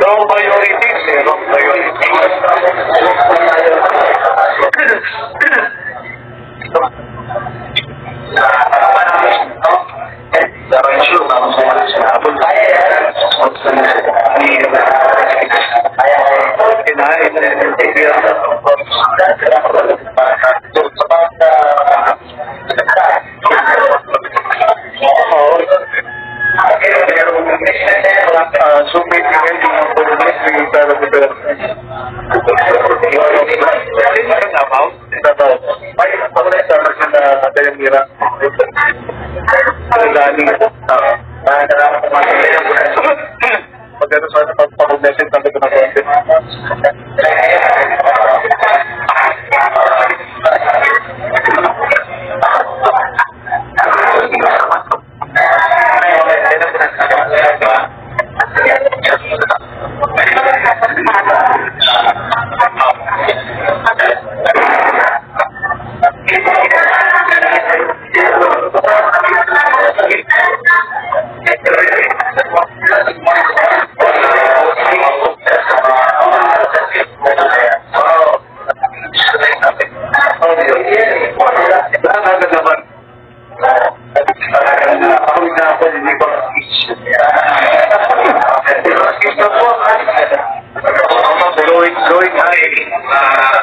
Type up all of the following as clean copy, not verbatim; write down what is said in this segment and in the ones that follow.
Wrong priorities, eh. Wrong priorities. Magkano sana pag-message kami ko na konti.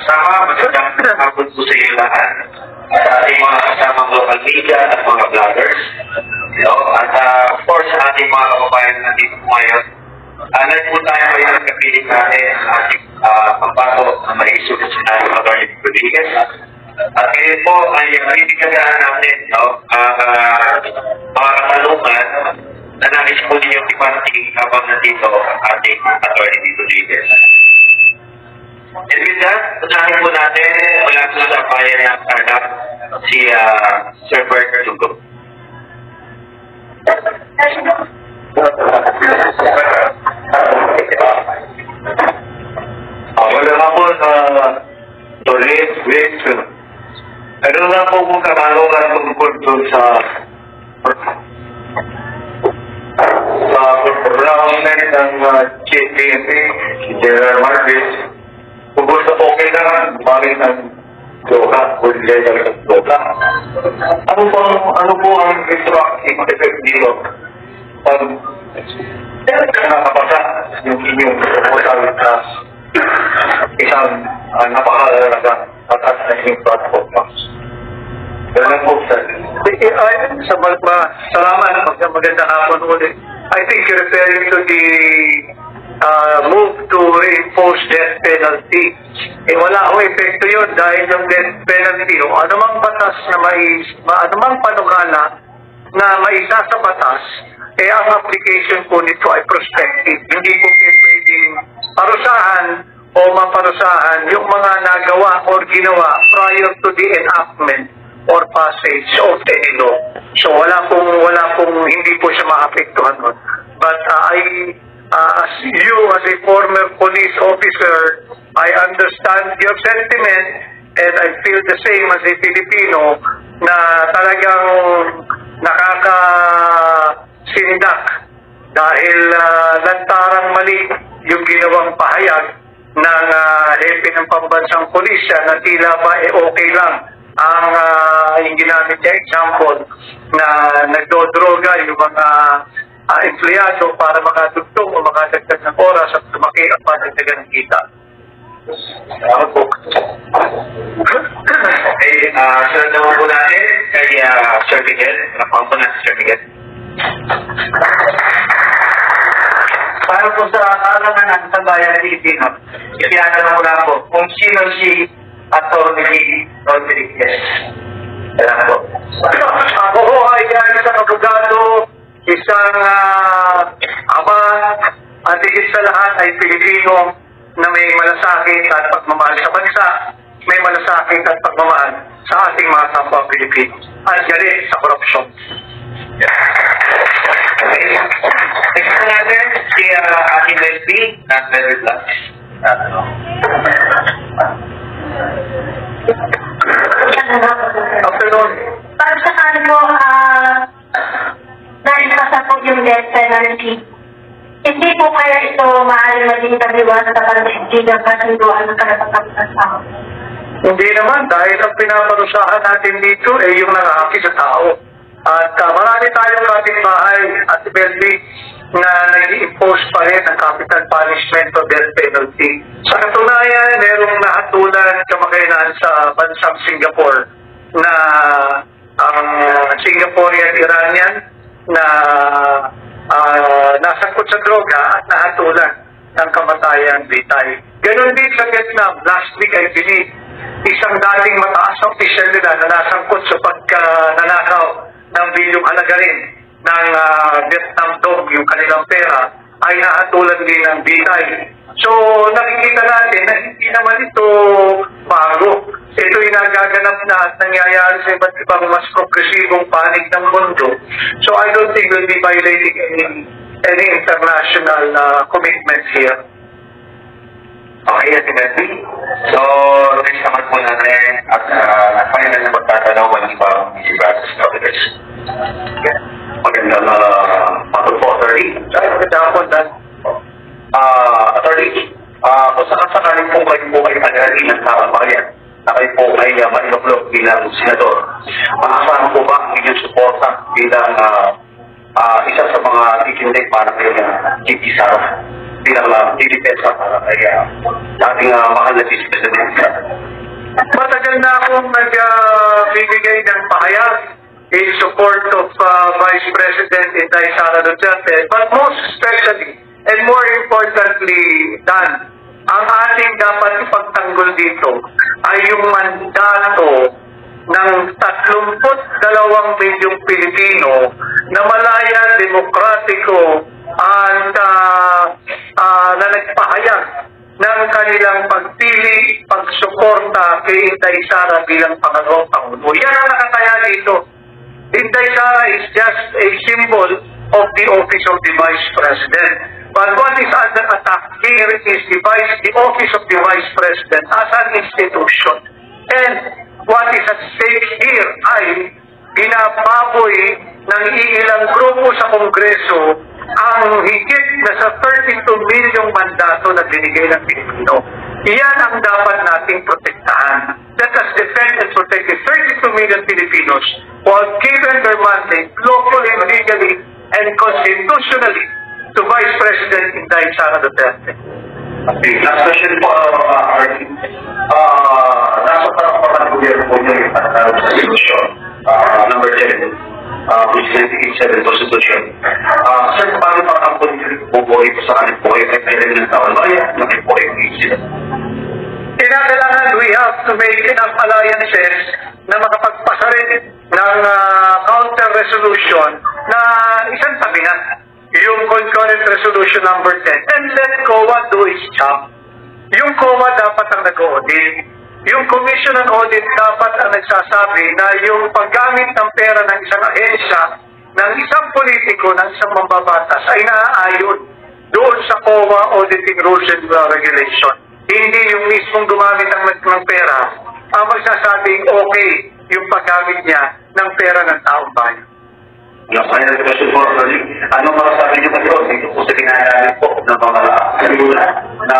Sama, magandang hapon po sa iyo lahat. Sa ating mga kasamang local media at mga vloggers. At of course, sa ating mga kababayan na nandito po ngayon. Nandito tayo ngayon ang kapiling natin sa ating pambato na may isulit sa tayo mga Atty. Rodriguez. At ngayon po ay pinigagahan natin mga katalungan na nais po ninyong ipanting habang nandito ang ating Atty. Rodriguez. And with that, unahin po natin mula sa bayan ng Tarlac si Sir Bert Dugo. Wala nga po sa Tolit, Wix. Ano nga po kung katanungan tungkol doon sa pagkakaroon ng Chief PNP, si General Marquez. Kung gusto okay lang, bakit ang doka, kung legal ng doka. Ano po ang retroactive effect dito? Pag nakapasa yung inyong proposal na isang napakalaga atas na inyong platform. Ganun po, sir. Salamat. Magandang hapon ulit. I think you're referring to the move to reimpose death penalty. Wala akong epekto yun dahil yung death penalty o anumang batas na anumang panukala na maisa sa batas, ang application po nito ay prospective. Hindi po pwedeng parusahan o maparusahan yung mga nagawa or ginawa prior to the enactment or passage of any law. So wala pong hindi po siya maapektuhan nun. But as you as a former police officer, I understand your sentiment and I feel the same as a Filipino na talagang nakakasindak dahil lantarang mali yung ginawang pahayag ng hepe ng pambansang pulisya na tila ba okay lang ang yung ginamit niya example na nagdodroga yung mga empleyado para makatugtong o makadagdag ng oras at lumaki at madagdagan ng kita. Okay, sunod naman po natin kay Sir Miguel. Napakang po natin, Sir Miguel. Para po sa kaalaman ng bayan ng Pilipino, ipiyagan mo lang po kung sino si Atty. Rodriguez. Kailan po. Ako po ay isang abogado, isang ama, at higit sa lahat ay Pilipino na may malasakit at pagmamahal sa bansa, may malasakit at pagmamahal sa ating mga kapwa Pilipino at galit sa korupsyon. Okay. Next po natin si ating Leslie at Leslie Black. Afternoon. Para sa akin po, death penalty. Hindi po kaya ito maaaring maging tabiwan sa pagsistigang kasunduan ng karapatang ng tao. Hindi naman, dahil ang pinaparusahan natin dito ay yung nangaki sa tao. At marami tayong kapitbahay at Belby na nag-i-impose pa rin ang capital punishment o death penalty. Sa katunayan, merong nahatulan kamakailan sa bansang Singapore na ang Singaporean Iranian na nasangkot sa droga at nahatulan ng kamatayan bitay. Ganon din sa Vietnam, last week I believe, isang dating mataas na opisyal nila na nasangkot sa pagkananakaw ng bilyong halaga rin ng Vietnam dog, yung kanilang pera, ay nahatulan din ng bitay. So, nakikita natin na hindi naman ito bago. Ito yung nagaganap na at nangyayari sa iba't ibang mas progresibong panig ng mundo. So, I don't think we'll be violating any international commitments here. Okay, definitely. So, next naman po natin at final na magtatanong ng ibang ibas topics. Magandang patol po, attorney. Magandang po, Dan. Attorney, kung sakasakaling po kayo tagali ng kababayan na kayo po ay maniloklog bilang senador, maasahan po ba ang inyong suporta bilang isa sa mga titindig para kayo ng GP-Sara bilang didipesa para kay dating mahal na Vice President? Matagal na akong nagbibigay ng pahayag in support of Vice President Inday Sara Duterte, but most especially and more importantly, Dan, ang ating dapat ipagtanggol dito ay yung mandato ng 32 milyong Pilipino na malaya, demokratiko at na nagpahayag ng kanilang pagpili, pagsuporta kay Inday Sara bilang Pangulong Pangulo. Yan ang nakataya dito. Inday Sara is just a symbol of the office of the Vice President. But what is under attack here is the office of the Vice President as an institution. And what is at stake here ay binababoy ng iilang grupo sa Kongreso ang higit na sa 32 milyong mandato na binigay ng Pilipino. Iyan ang dapat nating protektahan. Let us defend and protect the 32 million Filipinos who have given their mandate lawfully, legally, and constitutionally to Vice President Inday Sara Duterte. Okay, last question po, Arnie. Nasa parang gobyerno po niya yung Constitution, number 10, which is 1987 Constitution. Sir, paano pa ang bubuhay po sa kanil po ay kailan ng taon bayan na may po ay sila? Kinakailangan we have to make enough alliances na makapagpasa rin ng counter resolution na isang tabi na yung concurrent resolution number 10 and let COA do its job. Yung COA dapat ang nag-audit. Yung Commission on Audit dapat ang nagsasabi na yung paggamit ng pera ng isang ahensya, ng isang politiko, ng isang mambabatas ay naaayon doon sa COA Auditing Rules and Regulation. Hindi yung mismong gumamit ng pera ang magsasabing okay yung paggamit niya ng pera ng taong bayan. Yung final question po, ano masasabi niyo kayo dito po sa ginagalit po ng mga kalula na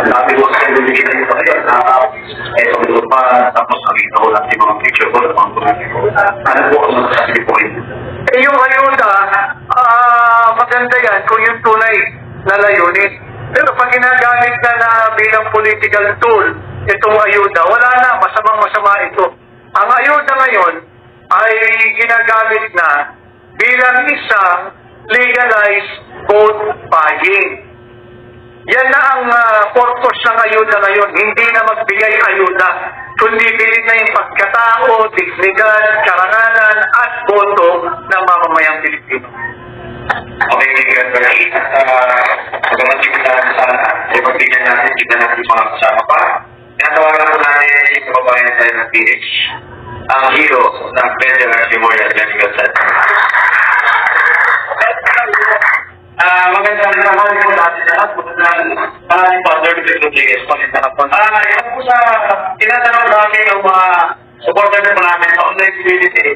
nabi ko sa ibigin na ito kayo na etong lupa tapos nakita ko natin mga picture ko ng mga politiko. Ano po ang masasabi po rin? Yung ayuda, maganda yan kung yung tunay na layunin. Pero pag ginagamit na bilang political tool, itong ayuda, wala na, masamang-masama ito. Ang ayuda ngayon ay ginagamit na bilang isang legalized vote buying. Yan na ang purpose ng ayuda ngayon, hindi na magbigay ayuda, kundi bilhin na yung pagkatao, dignidad, karangalan at boto ng mamamayang Pilipino. Okay, Gary. Pagkamating na sana, ipagbigyan natin, tignan natin mga kasama pa. Tinatawagan po natin yung kababayan tayo ng PH. Ang hero ng Federal Memorial University. Magandang naman po natin lahat. Maraming Father Rodriguez po nito na po. Ito po sa tinatanong namin yung mga supporters po namin sa online community.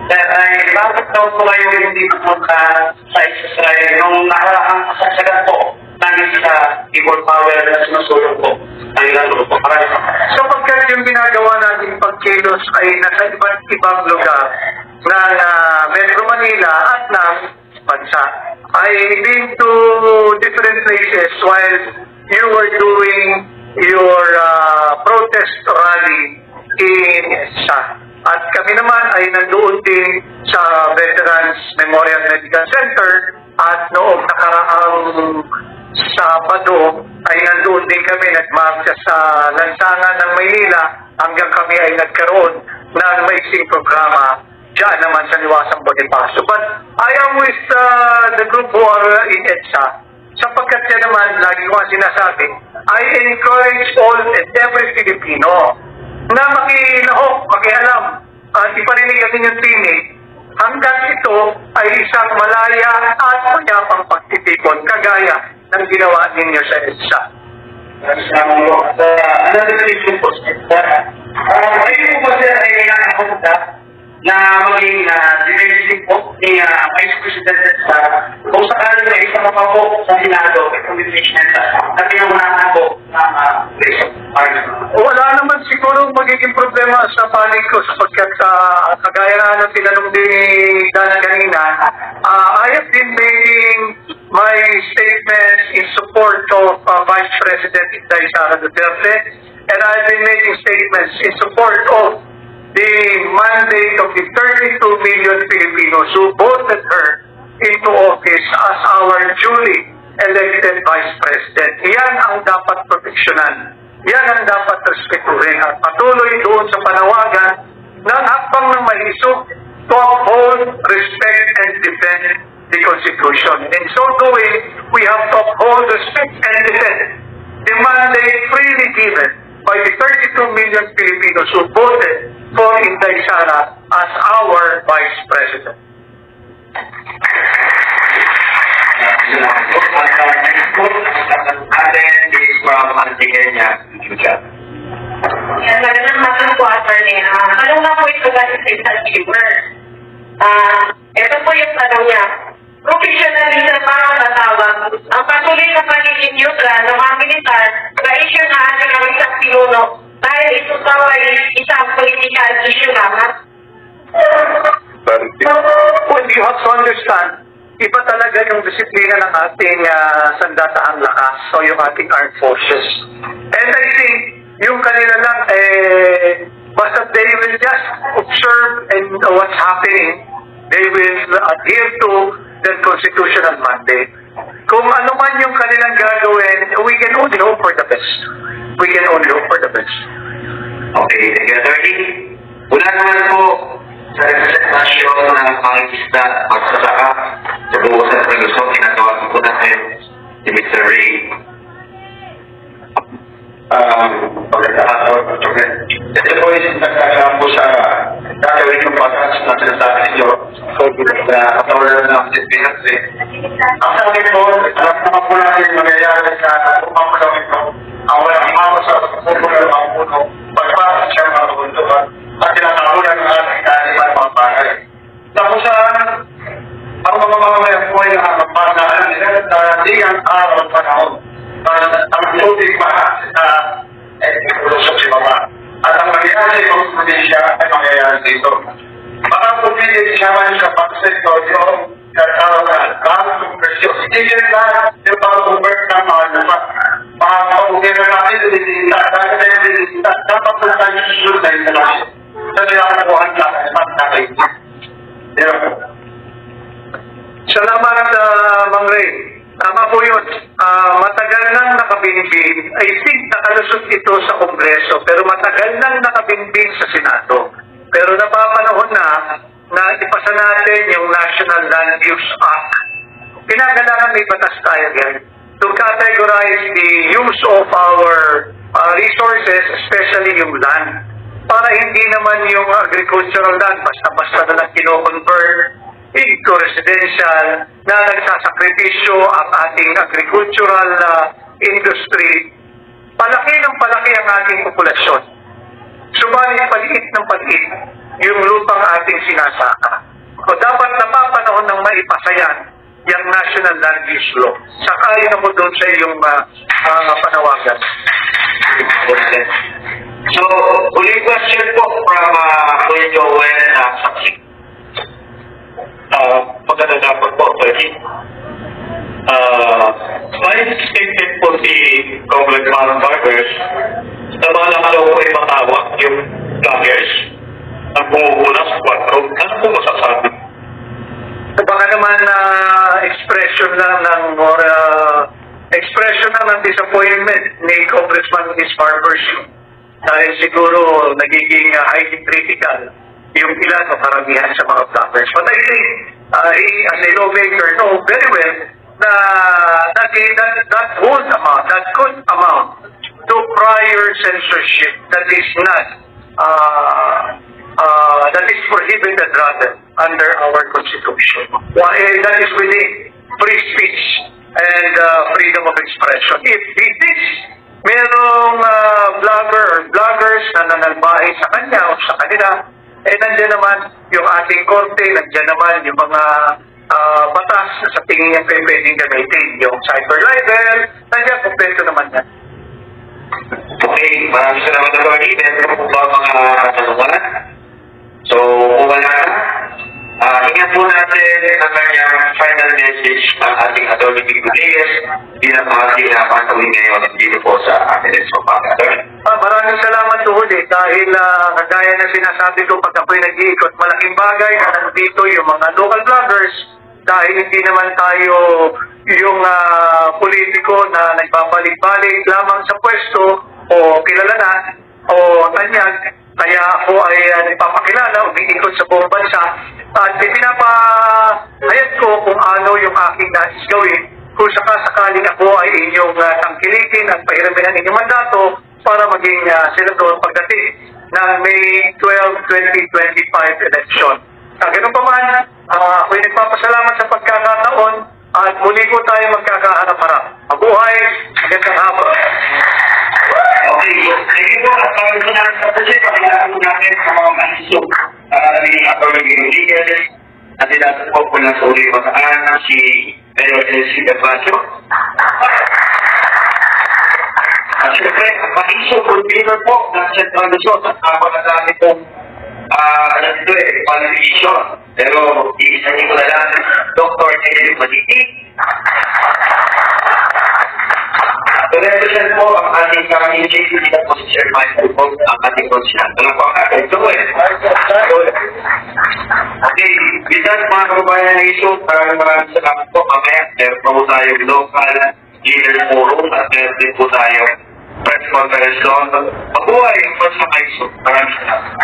Ay, bakit daw po kayo hindi pumunta sa Israel nung nakaraang kasagsagan po ng sa keyboard power na sinusulong po ang ilang grupo? Sapagkat yung ginagawa natin pagkilos ay nasa iba't ibang lugar ng Metro Manila at ng bansa. I've been to different places while you were doing your protest rally in EDSA. At kami naman ay nandoon din sa Veterans Memorial Medical Center at noong nakaraang Sabado ay nandoon din kami nagmarcha sa lansangan ng Maynila hanggang kami ay nagkaroon ng maising programa diyan naman sa Liwasang Bonifacio. But I am with the group who are in EDSA sapagkat yan naman lagi ko ang sinasabi, I encourage all and every Filipino na makilahok, makialam at iparinig ang inyong tinig hanggang ito ay isang malaya at mayapang pagtitipon kagaya ng ginawa ninyo sa EDSA. Another issue po, kayo po ba sir ay nakapunta na maging directing po ni Vice President sa kung sakaling may isang mapapok sa Senado itong impeachment na pinangunahan po ng wala naman siguro magiging problema sa panig ko sapagkat kagaya na ng tinanong din ni Dan kanina, I have been making my statements in support of Vice President Inday Sara Duterte, and I've been making statements in support of the mandate of the 32 million Filipinos who voted her into office as our duly elected Vice President. Yan ang dapat proteksyonan. Yan ang dapat respetuhin at patuloy doon sa panawagan ng hakbang ng mahisog to uphold, respect, and defend the Constitution. In so doing, we have to uphold, respect, and defend the mandate freely given by the 32 million Filipinos who voted for Inday Sara as our Vice President. Magandang magang po, attorney. Tanong na po ito galing sa isang viewer. Ito po yung tanong niya. Professionalism pa ang natawag. Ang patuloy na pagiging neutral ng mga militar na issue na ating ang isang pinuno dahil ito sa ay isang political issue lamang. Well, you have to understand, iba talaga yung disiplina ng ating sandatahang lakas o yung ating armed forces. And I think, yung kanila lang, basta they will just observe and what's happening, they will adhere to their constitutional mandate. Kung ano man yung kanilang gagawin, we can only hope for the best. We can only hope for the best. Okay, thank you, attorney. Wala naman po sa representasyon ng pangisda magsasaka sa buwasan ng Luzon, tinatawag po natin si Mr. Ray. Ito po yung nagkakaroon po sa gagawin ng batas na sinasabi ninyo na katawan ng Pilipinas. Ang sabi po, alam naman po natin mangyayari sa pumapagawin po ang walang mama sa pagpupunan ng mga puno pagpasok siya mga kabunduan at tinatakulan ng ating kanilang mga bagay. Tapos ang mga mamamayan po ay nakapanaan nila na di ang araw at panahon. Ang tubig pa sa evolution si Baba. At ang mangyayari sa probinsya ay mangyayari dito. Baka pumili siya man sa pagsektor yung katawag bago conversion. Hindi lang yung pag-convert ng mga lupa. Mga pag-convert natin dapat na tayo susunod na instalasyon. Sa nilakabuhan lang ay magkakaibig. Salamat, Mang Ray. Tama po yun. Matagal nang nakabinbin. I think nakalusot ito sa Kongreso, pero matagal nang nakabinbin sa Senado. Pero napapanahon na ipasa natin yung National Land Use Act. Pinagalangan may batas tayo yan to categorize the use of our resources, especially yung land. Para hindi naman yung agricultural land basta-basta na lang kino-convert into residential na nagsasakripisyo ang ating agricultural industry. Palaki ng palaki ang ating populasyon. Subalit paliit ng paliit yung lupang ating sinasaka. O dapat napapanahon ng maipasayan yung National Land Use Law. Sakayin ako doon sa iyong panawagan. So, ulit question po from Kuya Joel Saksi. Maganda dapat po, Atty. May statement po si Congressman Barbers na mga nakalaw po ay matawag yung vloggers na bumubula sa 4. Ano po masasabi? Baka naman expression lang ng disappointment ni Congressman Ms. Barbers dahil siguro nagiging highly critical yung ilan o karamihan sa mga vloggers. But I think he, as a lawmaker, know very well na that could amount to prior censorship that is not that is prohibited rather under our constitution. That is within free speech and freedom of expression. If he thinks merong vlogger or vloggers na nanalbahe sa kanya o sa kanila, nandiyan naman yung ating korte, nandiyan naman yung mga batas na sa tingin niya pwedeng gamitin, yung cyber libel, nandiyan kompleto naman yan. Okay, maraming salamat na Tony. Meron po ba mga katanungan? So, kung wala na, ingat po natin ang kanyang final message ng ating Atty. Vico Reyes bilang ating patuloy ngayon dito po sa atin sa pagkakataon. Maraming salamat ulit dahil kagaya na sinasabi ko pag ako'y nag-iikot, malaking bagay na nandito yung mga local vloggers dahil hindi naman tayo yung politiko na nagbabalik-balik lamang sa pwesto o kilala na o tanyag. Kaya ako ay nagpapakilala, umiikot sa buong bansa at pinapahayag ko kung ano yung aking nais gawin kung sakasakaling ako ay inyong tangkilikin at pahiramin ang inyong mandato para maging senador pagdating ng May 12, 2025 election. Ganun pa man, ako'y nagpapasalamat sa pagkakataon at muli ko tayo magkakaharap-harap. Mabuhay, magandang hapon. Okay, thank you po. At para po natin sa projet, pakilala po natin sa mga manisok ni Atty. Vico Reyes at dinatan po po ng sa uling mataan si Mayor LC Gabacho. At syempre, manisok convener po ng Central Luzon at napakadami pong qualification. Pero iisahin ko na lang Dr. Eric Maditi. Represent po ang ating community dito po si Sir Michael po ang ating konsyal. Ano po ang ating gawin? Okay, with that mga kababayan na issue, maraming salamat po. Mamaya, meron po tayong local leader forum at meron din po tayong press conference doon. Mabuhay ang bansa na issue. Maraming salamat.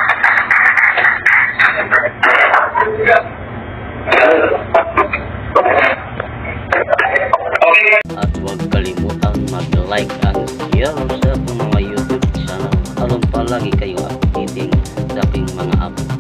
Okay. At huwag kalimutang mag-like and share sa aking mga YouTube channel. Along palagi kayong updating sa aking mga upload.